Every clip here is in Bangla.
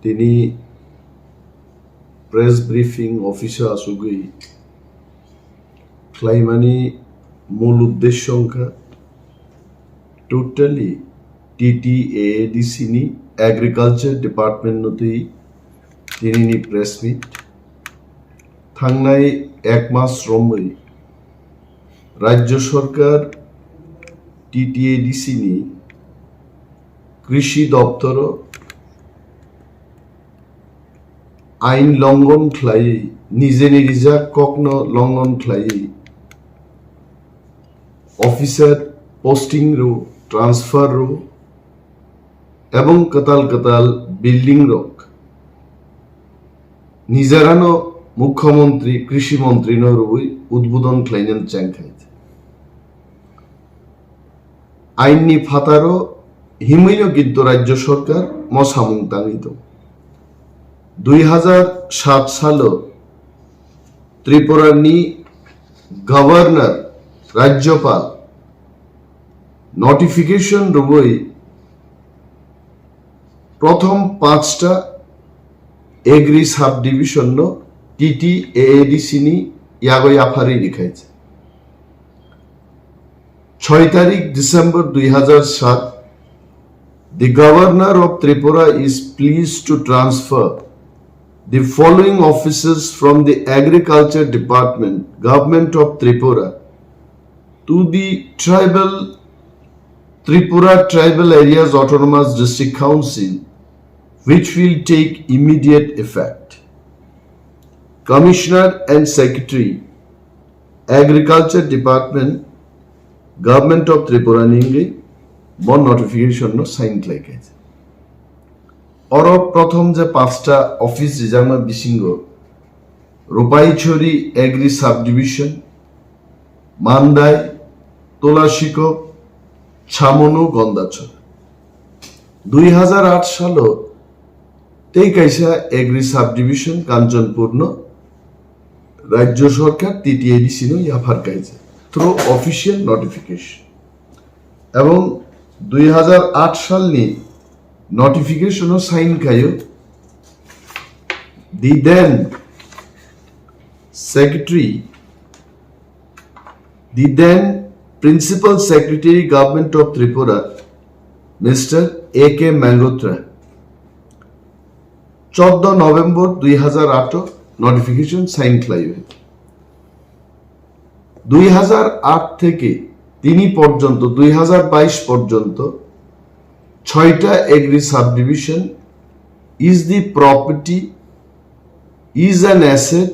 তিনি প্রেস ব্রিফিং অফিসে আসুগই ক্লাইমানি মূল উদ্দেশ্য সংখ্যা টোটালি TTAADCনি एग्रीकल्चर डिपार्टमेंट नती तिनी प्रेस मीट थांनाय एक मास रमै राज्य सरकार TTADCनि कृषि दप्तर आईन लंघन खालायै निजेनि निजा कग्न लंघन खालायै ऑफिसर पोस्टिंग रो ट्रांसफार रो এবং কতাল কতাল বিল্ডিং রক নিজারানো মুখ্যমন্ত্রী কৃষি মন্ত্রী নরুই উদ্বোধন ক্লাইনেন চ্যাংখাইত আইননি ফাতারো হিমৈনো কিন্তু রাজ্য সরকার মসামুং তাঙ্গিত 2007 সালে ত্রিপুরানি গভর্নর রাজ্যপাল নোটিফিকেশন রুবই প্রথম 5টা এগ্রি সাব ডিভিশন TTAADCনি ইয়াগই আফারি লিখাইছে 6 তারিখ December 2007 The Governor of Tripura is pleased to transfer the following offices from the Agriculture Department, Government of Tripura, to the Tripura Tribal Areas Autonomous District Council, which will take immediate effect. Commissioner and Secretary, Agriculture Department, Government of Tripura Ningi, one notification no sign like it. Oro prothom je 5টা office rijama bisingo Rupaichori Agri Subdivision, Mandai, Tolashiko, Chamonu, Gondachor 2008 সালে তেইকাইসা এগ্রি সাব ডিভিশন কাঞ্চনপূর্ণ রাজ্য সরকার TTADCনো ইয়াফার কাইছে থ্রু অফিশিয়াল নোটিফিকেশন এবং 2008 সালনি নোটিফিকেশনও সাইন খাইও the then secretary the then principal secretary government of Tripura mister AK Mangotra 14 November 2008 notification sign ক্লাই হয়ে 2008 থেকে তিনি পর্যন্ত 2022 পর্যন্ত 6টা agri sub division is the property is an asset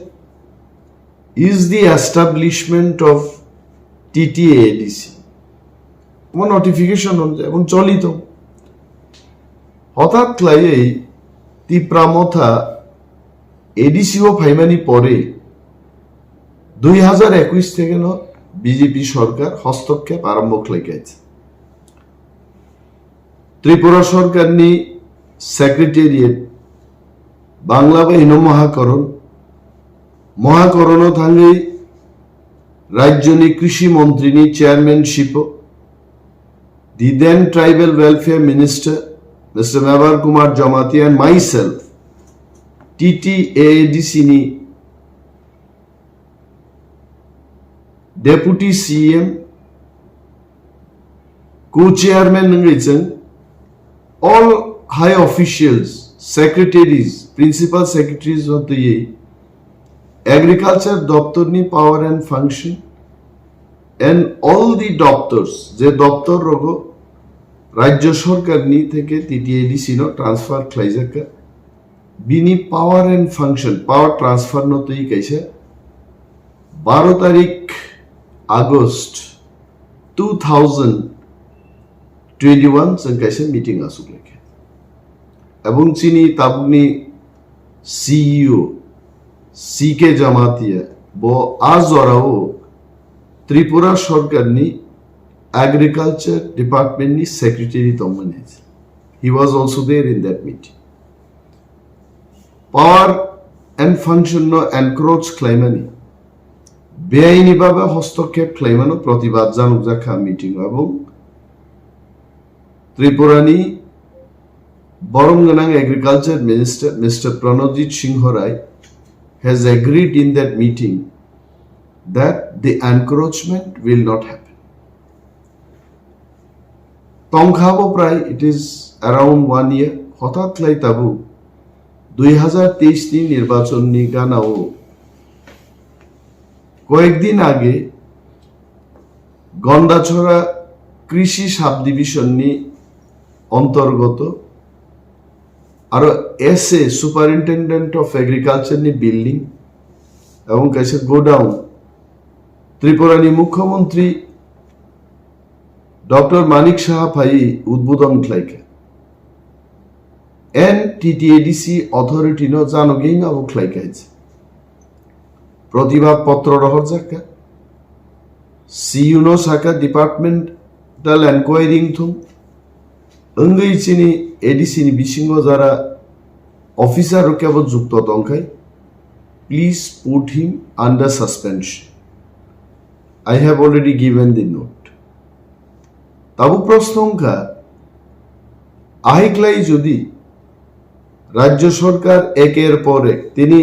is the establishment of TTAADC notification এবং চলিত হঠাৎ ক্লাই তিপ্রামথা এডিসিও ফাইমানি পরে 2021 থেকে বিজেপি সরকার হস্তক্ষেপ আরম্ভ ক্লাইছে ত্রিপুরা সরকার নি সেক্রেটারিয়েট বাংলা বা হিনো মহাকরণ থাঙ্গি রাজ্যনি কৃষি মন্ত্রীনি চেয়ারম্যানশিপ the then tribal welfare minister Mr. Mevar Kumar Jamati and myself, TTAADCনি Deputy CM, Co-Chairman Nangaichen, all high officials, secretaries, principal secretaries of the Agriculture Doptorni Power and Function, and all the doctors, je doctor rogo রাজ্য সরকার নি থেকে TTADCনো ট্রান্সফার ক্লাইজাকা বিনি power and function power transfer নতই কাইছে 12 তারিখ আগস্ট 2021 সং কাইছে মিটিং আসুক লেখে এবং চিনি তাবনি CEO CK জামাতিয়া ব আজ ওরাও ত্রিপুরা সরকার নি Agriculture Department ni Secretary Tongkhe. He was also there in that meeting. Power and function no encroach claimani. বেআইনি ভাবে হস্তক্ষেপ ক্লাইমানো প্রতিবাদ জানুক জাখা মিটিং এবং ত্রিপুরানি Boronganang Agriculture Minister Mr. Pranajit Singh Rai has agreed in that meeting that the encroachment will not happen. Tongkhabo pray it is around 1 year. হঠাৎ লাই তাবু 2023 নির্বাচন নি গানাও কয়েকদিন আগে গন্ডাছড়া কৃষি সাব ডিভিশন নি অন্তর্গত আর এসএ সুপারিনটেন্ডেন্ট অফ এগ্রিকালচার নি বিল্ডিং এবং কাছে গোডাউন ত্রিপুরানি মুখ্যমন্ত্রী ডক্টর মানিক সাহা ভাই উদ্বোধন খাইকে এন টিটিএডিসি অথরিটি ন জানগেই না খাইকাইছে প্রতিবাদ পত্র রহর জাকা সিইউনো সাকা ডিপার্টমেন্টাল এনকোয়ারিং থুম অঙ্গই চিনি এডিসিনি বিসিঙ্গ যারা অফিসার কেবল যুক্ত তংখাই please put him under suspension I have already given the note. তাবু প্রশ্নঙ্কা আহিকলাই যদি রাজ্য সরকার একের পর এক তিনি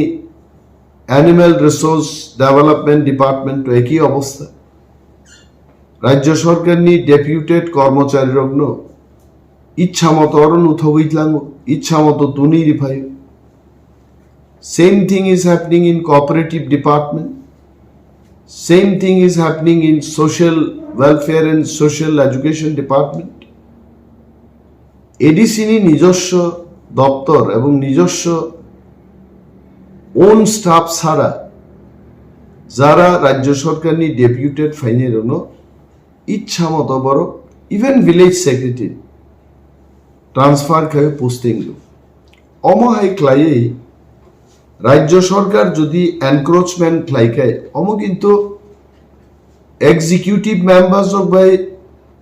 অ্যানিম্যাল রিসোর্স ডেভেলপমেন্ট ডিপার্টমেন্ট একই অবস্থা রাজ্য সরকার নি ডেপুটেড কর্মচারী রগ্ন ইচ্ছা মতো অরণ উথবইতলাং ইচ্ছা মতো তুনি রিফাই same thing is happening in cooperative department Same thing is happening in social welfare and social education department. এডিসিনি নিজস্ব দপ্তর এবং নিজস্ব ওন স্টাফ ছাড়া যারা রাজ্য সরকার নি ডেপুটেড ফাইনের ইচ্ছা মতো বড় ইভেন ভিলেজ সেক্রেটারি ট্রান্সফার খায় পোস্টিং অমহাই ক্লাই রাজ্য সরকার যদি এনক্রোচমেন্ট লাইকায় অম কিন্তু এক্সিকিউটিভ মেম্বার্স অফ বাই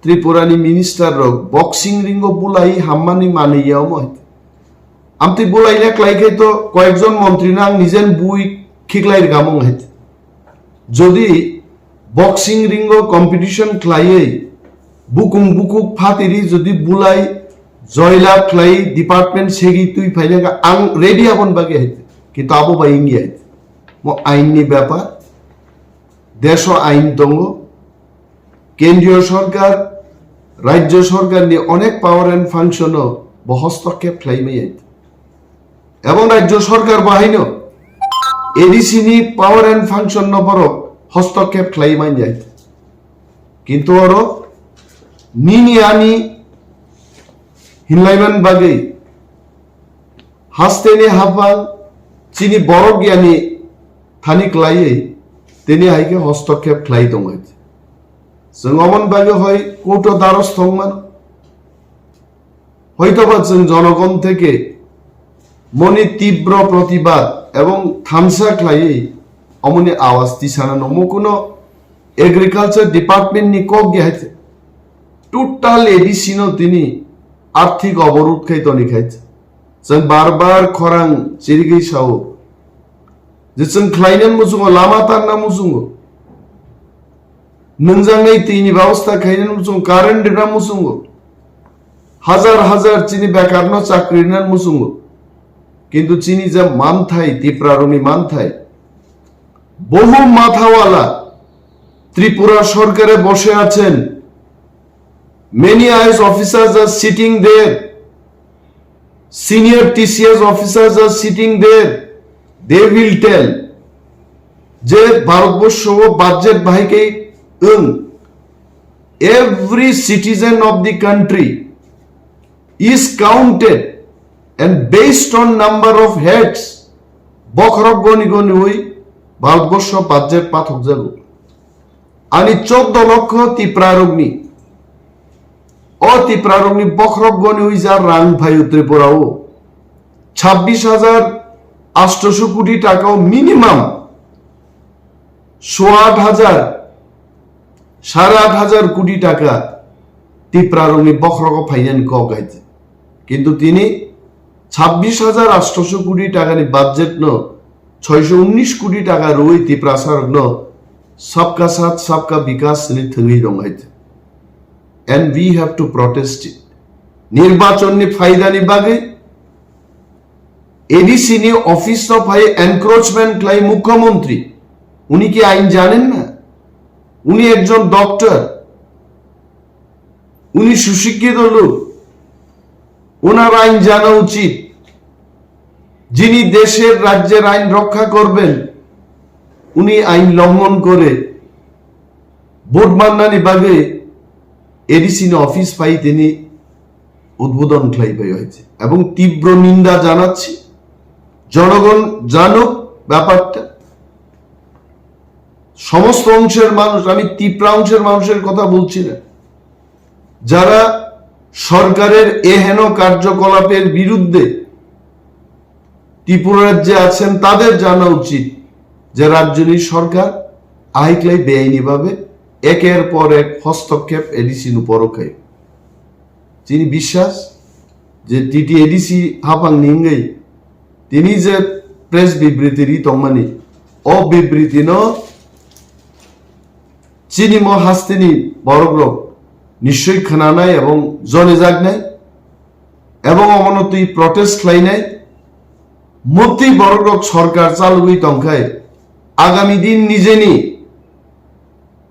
ত্রিপুরানি মিনিস্টার রক বক্সিং রিঙ্গ বুলাই হাম্মানি মানিয়া অময় আমতি বুলাই না লাইকাই তো কয়েকজন মন্ত্রী না নিজেন বুই খিকলাইর গামং হাইতে যদি বক্সিং রিঙ্গ কম্পিটিশন ক্লাইয়ে বুকুং বুকুক ফাতিরি যদি বুলাই জয়লা ক্লাই ডিপার্টমেন্ট সেগি তুই ফাইনাকা আং রেডি আপন বাগে হাইতে কিন্তু আবু বা ইন্ডিয়ায় আইননি ব্যাপার দেশ আইন দঙ্গ কেন্দ্রীয় সরকার রাজ্য সরকার নিয়ে অনেক পাওয়ার এন্ড ফাংশন হস্তক্ষেপ ফ্লাইমে এবং রাজ্য সরকার বাহিনী এডিসি নি পাওয়ার এন্ড ফাংশন বড় হস্তক্ষেপ ফ্লাইমাই যায় কিন্তু ওর নিনি আনি হিনলাইমান বাগে হাসতেনে হাফাং চিনি বড় জ্ঞানী থানিক লাইয়ে তিনি হাইকে হস্তক্ষেপ খ্লাই দङ जों অমন বাগে হয় কোর্ট দ্বারস্থ হংমান হয়তোবা जों জনগণ থেকে মনে তীব্র প্রতিবাদ এবং থামসা খ্লাইয়ে অমনি আওয়াজ দিছানা নমো কোনো এগ্রিকালচার ডিপার্টমেন্ট নি কক গিয়াইছে টোটাল এডিসিনো তিনি আর্থিক অবরোধ খাইতনি খাইছে जों बार-बार खरां चिरिगै सावो जे जों ख्लाइनान मुजुङो लामा तारना मुजुङो नोंजाङै दैनि व्यवस्था खाइनान मुजुङो कारेन्ट दिना मुजुङो हाजार हाजार चिनि बेकारनो चाकरिनान मुजुङो কিন্তু চিনি যে মানথাই ত্রিপুরারনি মানথাই বহু মাথাওয়ালা ত্রিপুরা সরকারে বসে আছেন many IAS officers are sitting there. Senior TCS officers are sitting there. They will tell যে ভারতবর্ষ বাজেট ভাইকে every citizen of the country is counted and based on number of heads বখরক গনি গনি হই ভারতবর্ষ বাজেট পাঠক যাব আনি 14 লক্ষ ত্রিপুরারগ্নি অতি প্রারম্ভিক বখরক গনি হই যার রাং ভাই ত্রিপুরাও 26,800 কোটি টাকাও মিনিমাম 8,500 কোটি টাকা ত্রিপুরারগ্নি বখরক ফাইনান কক গাইতে কিন্তু তিনি 26,800 কোটি টাকা নি বাজেট ন 619 কোটি টাকা রই ত্রিপুরা সরকার ন সবকা সাথ সবকা বিকাশ নি থঙ্গি দং হাইতে and we have to protest it নির্বাচন নি ফায়দা নি বাগে এডিসি নি অফিস অফ হাই এনক্রোচমেন্ট লাই মুখ্যমন্ত্রী উনি কি আইন জানেন না উনি একজন ডক্টর উনি সুশিক্ষিত লোক ওনার আইন জানা উচিত যিনি দেশের রাজ্যের আইন রক্ষা করবেন উনি আইন লঙ্ঘন করে ভোট মান্নানি বাগে এডিসি অফিস পাই তিনি উদ্বোধন খাইবে হয়েছে এবং তীব্র নিন্দা জানাচ্ছি জনগণ জানুক ব্যাপারটা সমস্ত অংশের মানুষ আমি তীব্র অংশের মানুষের কথা বলছি না যারা সরকারের এহেন কার্যকলাপের বিরুদ্ধে ত্রিপুরা রাজ্যে আছেন তাদের জানা উচিত যে রাজ্যের সরকার আইকলাই বেআইনিভাবে একের পর এক হস্তক্ষেপ এডিসি উপরক্ষায় তিনি বিশ্বাস যে টিটি এডিসি হাফাং নিঙ্গই তিনি যে প্রেস বিবৃতির তমানি অবিবৃতি ন চিনি ম হাস্তিনি বড়গ্রহ নিশ্চয়ই খানানাই এবং জনে জাগনাই এবং অমনতই প্রটেস্ট লাইনাই মতি বড়গ্রহ সরকার চালুই তংখায় আগামী দিন নিজে নি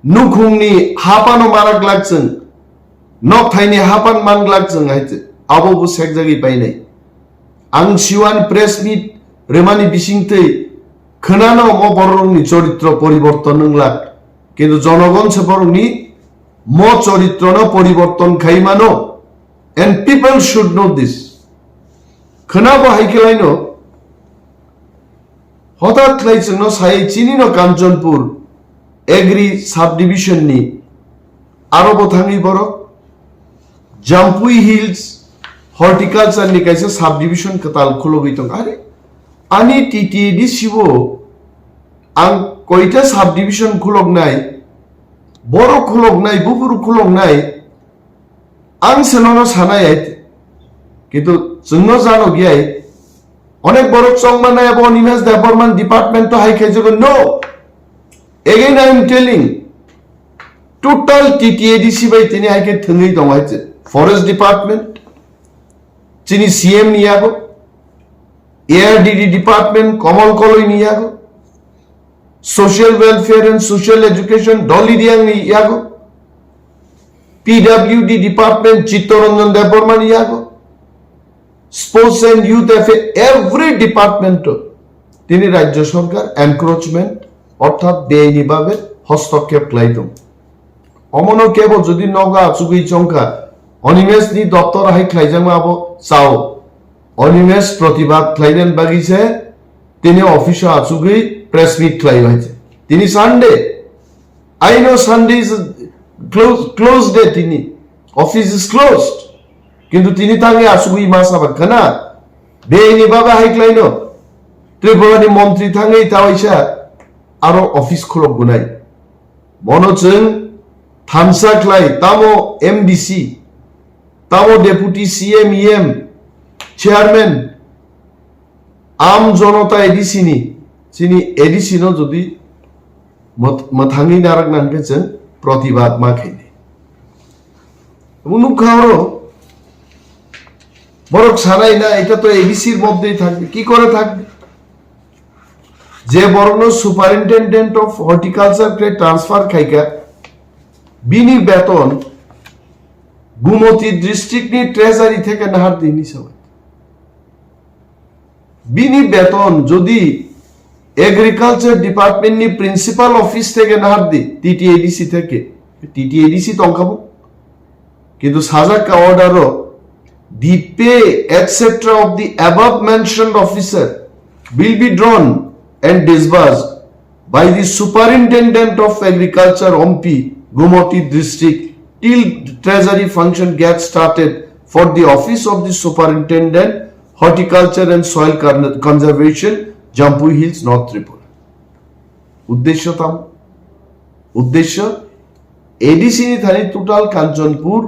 নুখুংনি হাপানো মারাক লাগছেন নক থাইনি হাপান মান লাগছেন হাইতে আবো সেক জাগি পাই নাই আং সিওয়ান প্রেস মিট রেমানি বিসিংতে খনানো ম বড়রংনি চরিত্র পরিবর্তন লাগ কিন্তু জনগণ সে বড়রংনি ম চরিত্র ন পরিবর্তন খাইমানো and people should know this খনাবো হাইকেলাইনো হঠাৎ লাইছেন ন সাই চিনি ন কাঞ্চনপুর এগ্রি সাব ডিভিশন নি আরো বথাঙ্গি বড় জাম্পুই হিলস হর্টিকালচার নি কাইছে সাব ডিভিশন কতাল খুলো গইতং আরে আনি টিটিডি শিবো আং কয়টা সাব ডিভিশন খুলক নাই বড় খুলক নাই বুপুর খুলক নাই আং সেননো সানাই আইতে কিন্তু জন্য জানো গিয়াই অনেক বড় চংমানাই এবং অনিমেষ দেববর্মান ডিপার্টমেন্ট তো হাই খাইছে no again I am telling total TTADC by tini haike thungi dongaiche forest department chini CM niyago ARDD department Kamal Koloi niyago social welfare and social education Dolly Diang niyago PWD department Chittoranjan Debbarma niyago sports and youth affairs every department tini rajya sarkar encroachment অর্থাৎ বেআইনিভাবে হস্তক্ষেপ লাইতম অমন কেবল যদি নগা চুগুই চংকা অনিমেষ নি দপ্তর হাই খাইজাম আবো চাও অনিমেষ প্রতিবাদ খাইলেন বাগিছে তিনি অফিসে আচুগুই প্রেস মিট খাই হয়েছে তিনি Sunday I know Sunday is close day তিনি অফিস ইজ ক্লোজড কিন্তু তিনি তাঙ্গে আচুগুই মাস আবার খানা বেআইনিভাবে হাই খাইনো ত্রিপুরানি মন্ত্রী থাঙ্গেই তাওয়াইছা আরো অফিস খুলক গুনাই মনোচং থামসা ক্লাই তামো এমডিসি তামো ডেপুটি সিএম ইএম চেয়ারম্যান আম জনতা এডিসি নি চিনি এডিসি ন যদি মথাঙ্গি নারাক নানকেছেন প্রতিবাদ মা খাইনে মুনুক খাওয়ারও বরক সানাই না এটা তো এডিসির মধ্যেই থাকবে কি করে থাকবে যে বর্ণ সুপারিনটেন্ডেন্ট অফ হর্টিকালচার কে ট্রান্সফার খাইকা বিনি বেতন গুমতি ডিস্ট্রিক্ট নি ট্রেজারি থেকে নাহার দিনি সবাই বিনি বেতন যদি এগ্রিকালচার ডিপার্টমেন্ট নি প্রিন্সিপাল অফিস থেকে নাহার দি টিটিএডিসি থেকে টিটিএডিসি তংখাবো কিন্তু সাজাকা অর্ডারও the pay etcetera of the above mentioned officer will be drawn and disbursed by the superintendent of agriculture OMP Gumoti district till treasury function gets started for the office of the superintendent horticulture and soil conservation Jampui Hills North Tripura উদ্দেশ্য এডিসি নি থানি total Kanchanpur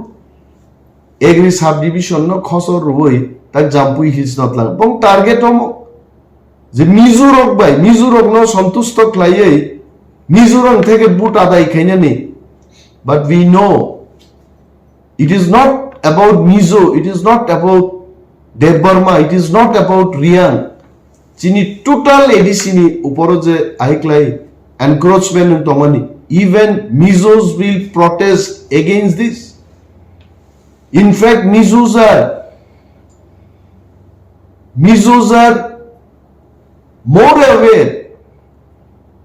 agri sub division ন খসর রই তাক জাম্পুই হিলস নট লাগ এবং টার্গেট হম যে মিজোরক বাই মিজোরক ন সন্তুষ্ট ক্লাইয়ে মিজোরং থেকে বুট আদায় খাইনা নি but we know it is not about Mizo, it is not about Debbarma, it is not about Riang. Chini total edisini uporo je aiklai encroachment in Tomani. Even Mizos will protest against this. In fact, Mizos are more aware,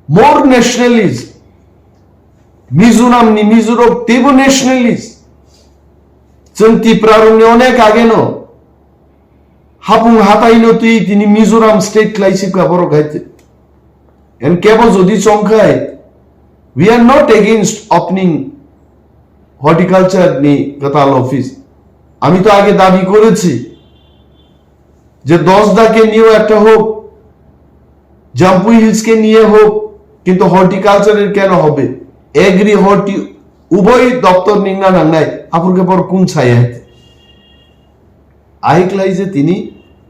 more nationalist. Mizoram ni Mizorok tebo nationalist. Chenti prarungne onek age no. Haphang hataino tui tini Mizoram state klaisip ka boro gaite. And kebo jodi Tongkhe, we are not against opening horticulture ni gatal office. আমি তো আগে দাবি করেছি যে 10 দাকে নিয়েও একটা হোক, জাম্পুই হিলসকে নিয়ে হোক, কিন্তু হর্টিকালচারের কেন হবে? এগ্রি হর্টি উভয় দপ্তর নিংনা নাংনাই আপুরকে পর কোন ছায়া আইকলাই যে তিনি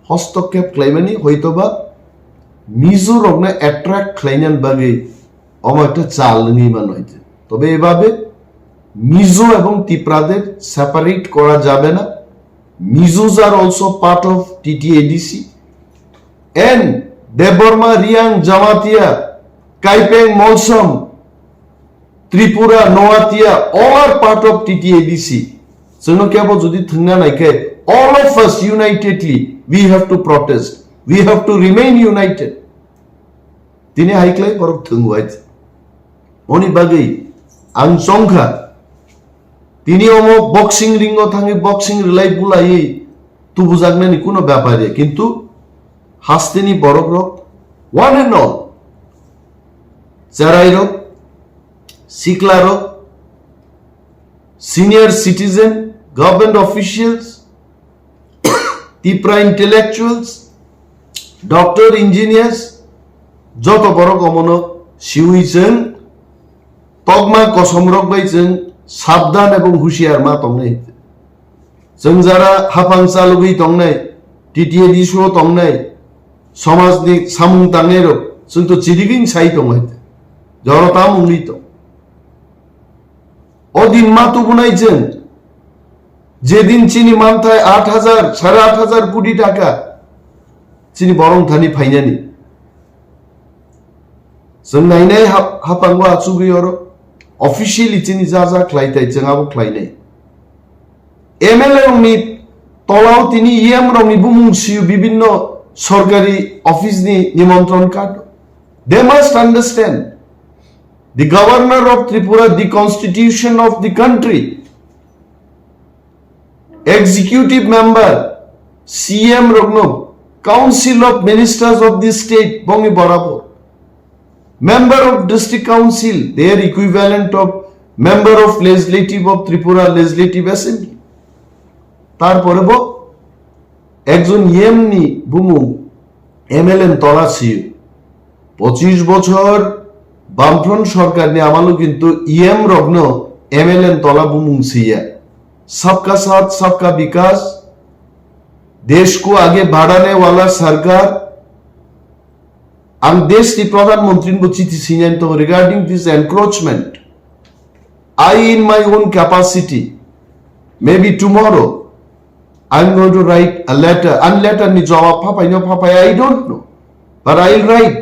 হস্তক্ষেপ ক্লাইমানি হয়তোবা মিজোরামে অ্যাট্রাক্ট ক্লাইনান বাগে অমা একটা চাল নির্মাণ হয়েছে। তবে এভাবে মিজো এবং ত্রিপুরাদের সেপারেট করা যাবে না। Mizos are also part of TTAADC and Debbarma, Reang, Jamatia, Kaipeng, Molsom, Tripura, Noatia, all are part of TTADC. Sono kebo jodi thungna naike, all of us unitedly we have to protest. We have to remain united. Tini haiklai borok thungwait. Oni bagai ang Tongkhe তিনি ওমো বক্সিং রিঙ্গ থাঙ্গি বক্সিং রিলাই বুলাই তু বুঝাগনানি কোনো ব্যাপারে কিন্তু হাসতেনি বড় রক ওয়ান এন্ড অল চেরাই রক সিকলা রক senior citizen government officials Tripura intellectuals doctor engineers যত বড় কমন সিউইছেন তগমা কসম রক বাইছেন সাবধান এবং হুঁশিয়ার মা তংনাই जों যারা হাফাং চালুগৈ তংনাই টিটিএডিসিও তংনাই সমাজনি সামুং তাংনেরো जों তো চিরিগিং সাই তংহাই জড়তা মুংলি তো অদিন মা তো বুনাইছেন যেদিন চিনি মানথায় 8,000 8,500 কোটি টাকা চিনি বরং থানি ফাইনানি जों नायनाय हाफांवा आचुगैरो অফিসিয়ালি চিনি যা যা ক্লাইতাই जोंआबो ক্লাইনাই এমএলএ রংনি তলাও তিনি ইএম রংনি বুমুংসিউ বিভিন্ন সরকারি অফিসনি নিমন্ত্রণ কার্ড দে must understand the governor of Tripura, the constitution of the country, executive member, CM Rogno, council of ministers of the state, Bongi Barapur, member of district council, their equivalent of member of legislative of Tripura legislative assembly. তারপরে একজন ইএমনি বুমু এমএলএন তলা ছিল 25 বছর বামফ্রন্ট সরকার নিয়ে আমালো কিন্তু ইএম রগ্ন এমএলএন তলা বুমুং সিয়া सबका साथ सबका विकास देश को आगे बढ़ाने वाला सरकार ang देश की प्रधानमंत्री को चिठी सिंयन तो regarding this encroachment I in my own capacity maybe tomorrow I'm going to write a letter and letter ni jawab papai I don't know but I'll write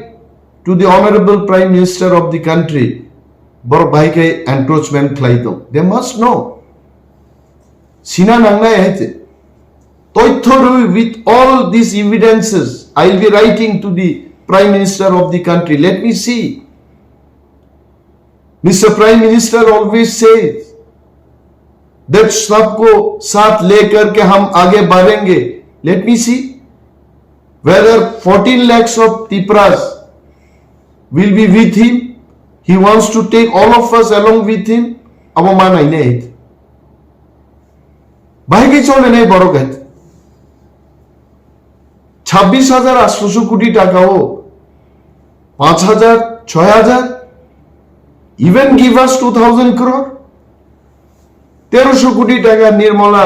to the honorable prime minister of the country bor bhaike encroachment khlaito they must know sina nangnai haite toithoro with all these evidences I'll be writing to the prime minister of the country let me see Mr. Prime Minister always says that सबको साथ लेकर के हम आगे बढ़ेंगे let me see whether 14 lakhs of Tripuras will be with him he wants to take all of us along with him abo manai nei bahigi chole nei boro gat 26,800 কোটি টাকাও 5,000 6,000 even give us 2,000 crore 1300 কোটি টাকা নির্মলা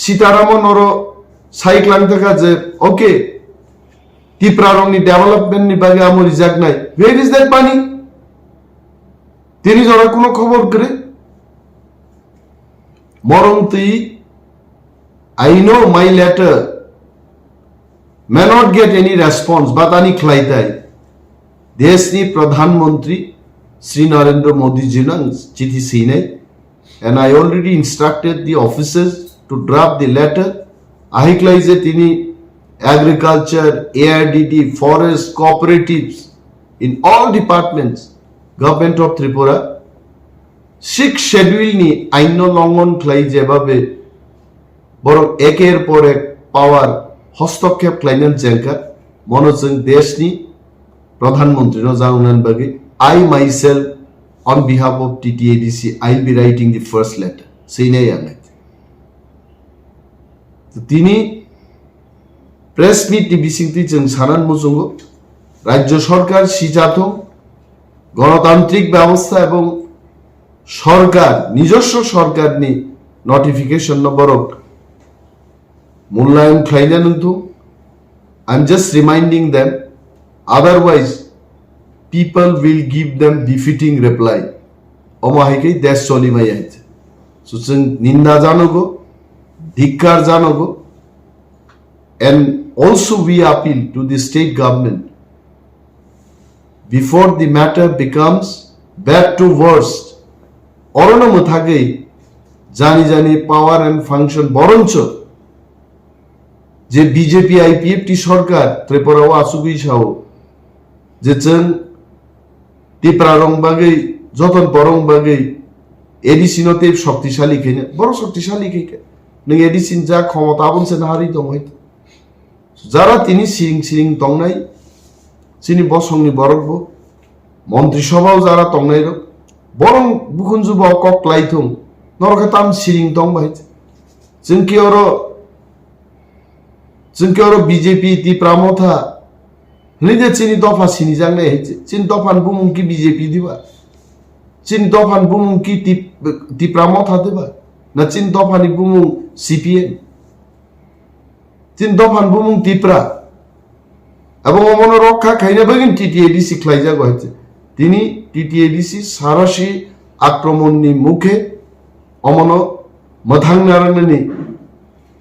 সীতারামন ওর সাইক্লাং থাকা যে ওকে ত্রিপুরারংনি ডেভেলপমেন্ট নি বাগে আমর রিজাক নাই where is that money তিনি যারা কোনো খবর করে মরংতি I know my letter may not get any response, but ani khlaitai देशनी प्रधानमंत्री श्री नरेंद्र मोदी जी ने चिठी सीने and I already instructed the officers to drop the letter. Ahikla je tini agriculture, ARDD, forest, cooperatives in all departments, government of Tripura, 6 schedule ni aino longon khlai je babe borong eker por ek power hostokep khlainan jengka monojeng deshni प्रधानमंत्री नो जाउनान बागे I myself on behalf of TTADC I'll be writing the first letter सेने याने तो तिनी प्रेस मीट टी बिसिंगति जों सानान मुजुंगो राज्य सरकार सिजातो गणतांत्रिक व्यवस्था एवं सरकार নিজস্ব सरकारनि notification नबरक मूल्यायन खाइनानंतु I'm just reminding them. Otherwise, people will give them defeating reply. Omahike desh choli mai aite. So jeng ninda janogo, dhikkar janogo, and also we appeal to the state government before the matter becomes bad to worst. Orono muthagei jani jani power and function boroncho je BJP IPF ti sorkar Tripura wa asugui sao যে চেন টিপ্রারং বাগৈ যতন বরং বাগৈ এডিসিনতে শক্তিশালী খেনে বড় শক্তিশালী খেকে নং এডিসিন যা ক্ষমতা বনছে নাহারি দং হয়তো যারা তিনি সিরিং সিরিং তংনাই চিনি বসংনি বরকব মন্ত্রিসভাও যারা তংনাই রক বরং বুকুনজুব কক লাইথং নরকে তাম সিরিং তং বাহিছে जोंके और बीजेपी टिप्रामथा निजे चिनी दफा सिनी जांगने हेचे चिन दफान बुमुं की बीजेपी दिबा चिन दफान बुमुं की टिप्रामथा दिबा ना चिन दफानि बुमुं सीपीएम चिन दफान बुमुं टिप्रा এবং অমন রক্ষা খাইনা বগিন টিটিএডিসি খ্লাইজা গহেছে তিনি টিটিএডিসি সারাসি আক্রমণনি মুখে অমন মথাং নারায়ণনি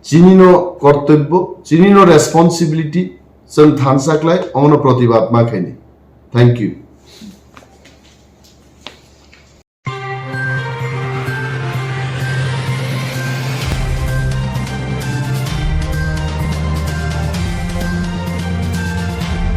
চিনিনো কর্তব্য চিনিনো রেসপন্সিবিলিটি जों थानसाख्लाय अमन प्रतिबाद माखायनि थैंक यू